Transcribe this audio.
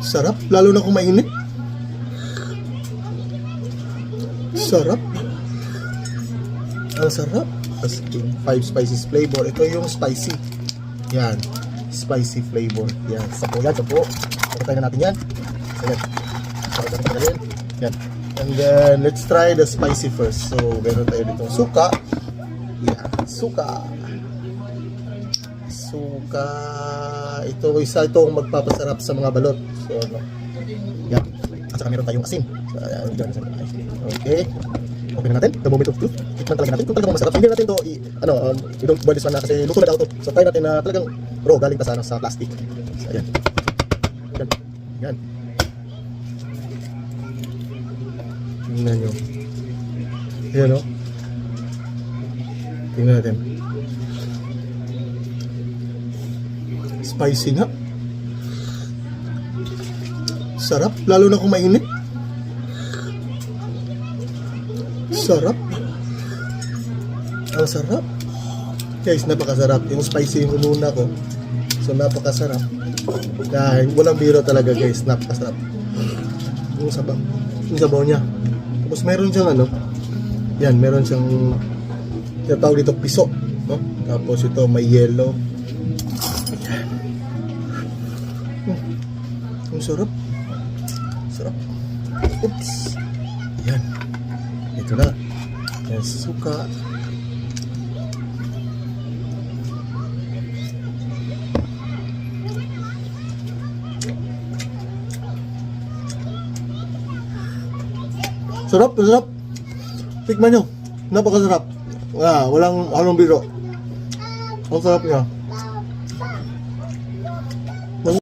Sarap, lalo na kung mainit. Sarap. Ang sarap. As in, 5 spices flavor. Ito yung spicy. Yan. Spicy flavor. Yan. Sapo yan. Sapo. Pagkatayin na natin yan. Ayan. Pagkatayin. Yan. And then, let's try the spicy first. So, meron tayo ditong suka. Yan. Suka. Suka. Ito, isa itong magpapasarap sa mga balot. So, ano. Yan. At saka meron tayong asin. So, ayan. Okay. Okay na natin, the moment of truth. Tikman talaga natin kung talagang masarap. Hindi natin to, we don't boil this one na kasi luto na daw to. So try natin na talagang raw, galing pa sa plastic. So ayan. Yan. Yan. Tingnan nyo. Ayan o. Tingnan natin. Spicy na. Sarap, lalo na kung mainit. Sarap. Ang sarap. Guys, napakasarap. Yung spicy yung ununa ko. So, napakasarap. Dahil walang biro talaga, guys. Napakasarap. Yung sabaw. Yung sabaw niya. Tapos meron siyang yan, meron siyang tinatawag dito piso. No? Tapos ito may yellow. Yan. Ang sarap. Sarap. Oops. Yan. Ito na. Yan, suka. Sarap, sarap. Tikman nyo. Napakasarap. Walang halong biro. Ang sarap niya.